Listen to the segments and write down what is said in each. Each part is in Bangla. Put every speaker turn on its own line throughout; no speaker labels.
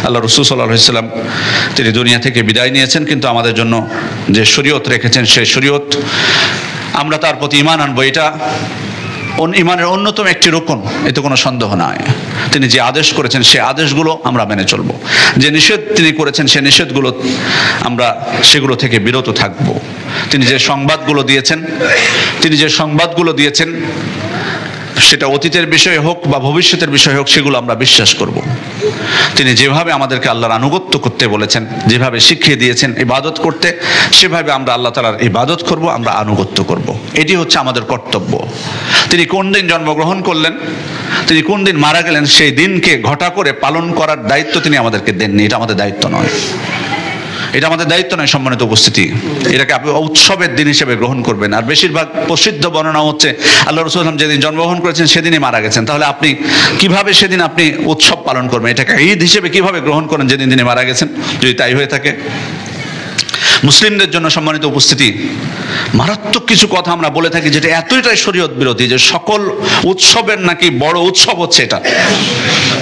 আল্লাহ রাসূল সাল্লাল্লাহু আলাইহি ওয়াসাল্লাম তিনি দুনিয়া থেকে বিদায় নিয়েছেন, কিন্তু আমাদের জন্য যে শরীয়ত রেখেছেন সেই শরীয়ত আমরা তার প্রতি ঈমান আনবো। এটা ঈমানের অন্যতম একটি রুকন, এতে কোনো সন্দেহ নাই। তিনি যে আদেশ করেছেন সেই আদেশগুলো আমরা মেনে চলবো, যে নিষেধ তিনি করেছেন সেই নিষেধগুলো আমরা সেগুলো থেকে বিরত থাকব। তিনি যে সংবাদগুলো দিয়েছেন সেটা অতীতের বিষয় হোক বা ভবিষ্যতের বিষয় হোক, সেগুলো আমরা বিশ্বাস করব। তিনি যেভাবে আমাদেরকে আল্লাহর আনুগত্য করতে বলেছেন, যেভাবে শিখিয়ে দিয়েছেন ইবাদত করতে, সেভাবে আমরা আল্লাহ তাআলার ইবাদত করব, আমরা আনুগত্য করব। এটি হচ্ছে আমাদের কর্তব্য। তিনি কোন দিন জন্মগ্রহণ করলেন, তিনি কোন দিন মারা গেলেন, সেই দিনকে ঘটা করে পালন করার দায়িত্ব তিনি আমাদেরকে দেননি। এটা আমাদের দায়িত্ব নয়, এটা আমাদের দায়িত্ব নয়। সম্মানিত উপস্থিতি, এটাকে আপনি উৎসবের দিন হিসেবে গ্রহণ করবেন। আর বেশিরভাগ প্রসিদ্ধ বর্ণনা হচ্ছে আল্লাহ রাসূল সাল্লাল্লাহু আলাইহি ওয়াসাল্লাম যেদিন জন্মগ্রহণ করেছেন সেদিনই মারা গেছেন। তাহলে আপনি কিভাবে সেদিন আপনি উৎসব পালন করবেন, এটাকে ঈদ হিসেবে কিভাবে গ্রহণ করেন যেদিন তিনি মারা গেছেন, যদি তাই হয়ে থাকে? মুসলিমদের জন্য সম্মানিত উপস্থিতি, মারাত্মক কিছু কথা আমরা বলে থাকি যেটা এতটাই শরীয়ত বিরোধী যে সকল উৎসবের নাকি বড় উৎসব হচ্ছে এটা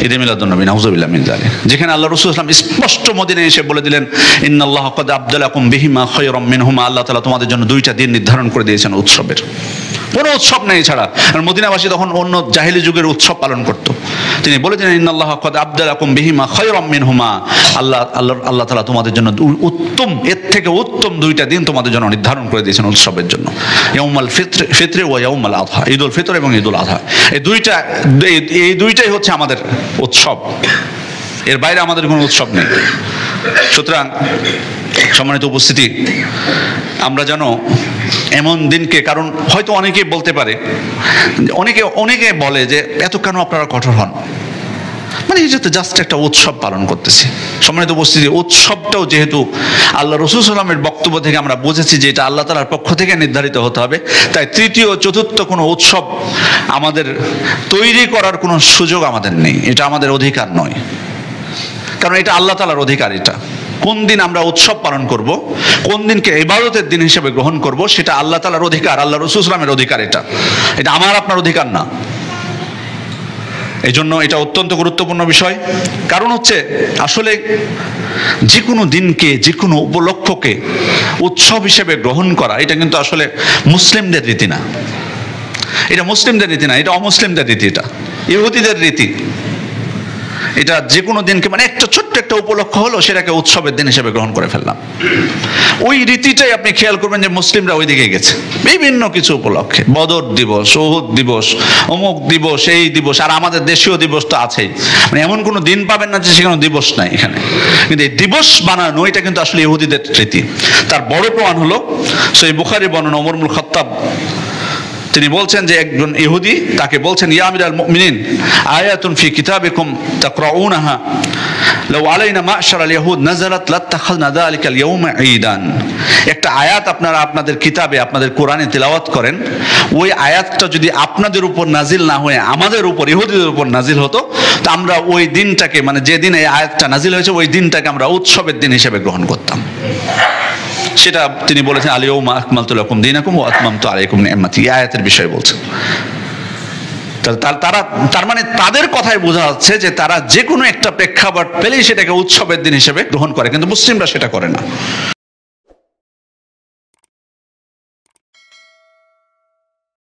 ঈদে মিলাদুন নবী, নাউযুবিল্লাহ মিন যালিক। যেখানে আল্লাহ রাসূল সাল্লাল্লাহু আলাইহি ওয়াসাল্লাম স্পষ্ট মদিনায় এসে বলে দিলেন, ইন্নাল্লাহা ক্বাদ আবদালাকুম বিহিমা খায়রাম মিনহুমা, আল্লাহ তাআলা তোমাদের জন্য দুইটা দিন নির্ধারণ করে দিয়েছেন উৎসবের। কোনো উৎসব নেই ছাড়া। মদিনাবাসী তখন অন্য জাহিলি যুগের উৎসব পালন করত। তিনি বলে দিলেন, ইন্নাল্লাহা ক্বাদ আবদালাকুম বিহিমা খায়রাম মিনহুমা, আল্লাহ তাআলা তোমাদের জন্য উত্তম, এর থেকে উত্তম দুইটা দিন তোমাদের জন্য নির্ধারণ করে দিয়েছেন উৎসবের জন্য। ইয়াউমুল ফিত্র ওয়া ইয়াউমুল আযহা, ঈদুল ফিতর এবং ঈদুল আযহা। এই দুইটাই হচ্ছে আমাদের উৎসব, এর বাইরে আমাদের কোনো উৎসব নেই। সুতরাং সম্মানিত উপস্থিতি, আমরা যেন এমন দিনকে, কারণ হয়তো অনেকেই বলতে পারে, অনেকে বলে যে এত কেন আপনারা কঠোর হন, মানে এটা তো জাস্ট একটা উৎসব পালন করতেছি। সম্মানিত উপস্থিতি, উৎসবটাও যেহেতু আল্লাহ রাসূল সাল্লাল্লাহু আলাইহি ওয়াসাল্লামের বক্তব্য থেকে আমরা বুঝেছি যে এটা আল্লাহ তাআলার পক্ষ থেকে নির্ধারিত হতে হবে, তাই তৃতীয় চতুর্থ কোনো উৎসব আমাদের তৈরি করার কোনো সুযোগ আমাদের নেই। এটা আমাদের অধিকার নয়, কারণ এটা আল্লাহ তাআলার অধিকার। এটা কোন দিন আমরা উৎসব পালন করব, কোন দিনকে ইবাদতের দিন হিসেবে গ্রহণ করব, সেটা আল্লাহ তাআলার অধিকার, আল্লাহ রাসূল সাল্লাল্লাহু আলাইহি ওয়াসাল্লামের অধিকার। এটা আমার আপনার অধিকার না। এই জন্য এটা অত্যন্ত গুরুত্বপূর্ণ বিষয়। কারণ হচ্ছে আসলে যে কোনো দিনকে, যে কোনো উপলক্ষকে উৎসব হিসেবে গ্রহণ করা, এটা কিন্তু আসলে মুসলিমদের রীতি না। এটা মুসলিমদের রীতি না, এটা অমুসলিমদের রীতি, এটা ইহুদিদের রীতি। এটা যে কোনো দিনকে, মানে একটা ছোট্ট একটা উপলক্ষ হলো, সেটাকে উৎসবের দিন হিসেবে গ্রহণ করে ফেললাম। ওই রীতিটাই আপনি খেয়াল করবেন যে মুসলিমরা ওই দিকে গেছে বিভিন্ন কিছু উপলক্ষে, বদর দিবস, উহুদ দিবস, অমুক দিবস, এই দিবস, আর আমাদের দেশীয় দিবস তো আছেই। মানে এমন কোনো দিন পাবেন না যে সেখানে দিবস নাই এখানে। কিন্তু এই দিবস বানানো, এটা কিন্তু আসলে ইহুদিদের রীতি। তার বড় প্রমাণ হলো সহিহ বুখারী বর্ণনা, ওমর ইবনুল খাত্তাব তিনি বলছেন যে একজন ইহুদি তাকে বলছেন, ইয়া আমিরাল মুমিনিন, আয়াতুন ফি কিতাবিকুম তাকরাউনাহা লাউ আলাইনা মা'শারাল ইয়াহুদ নাযালাত লাত্তাখাযনা যালিকাল ইয়াওমা ঈদান। একটা আয়াত আপনারা আপনাদের কিতাবে, আপনাদের কোরআনে তেলাওয়াত করেন, ওই আয়াতটা যদি আপনাদের উপর নাজিল না হয়ে আমাদের উপর, ইহুদিদের উপর নাজিল হতো, তো আমরা ওই দিনটাকে, মানে যে দিন এই আয়াতটা নাজিল হয়েছে, ওই দিনটাকে আমরা উৎসবের দিন হিসেবে গ্রহণ করতাম। সেটা তিনি বলেছেন, আল ইয়াউমা আকমালতু লাকুম দীনাকুম ওয়া আতমামতু আলাইকুম নি'মাতি, এই আয়াতের বিষয়ে বলছেন। তার মানে তাদের কথায় বোঝা যাচ্ছে যে তারা যে কোনো একটা প্রেক্ষাপট পেলেই সেটাকে উৎসবের দিন হিসেবে গ্রহণ করে, কিন্তু মুসলিমরা সেটা করে না।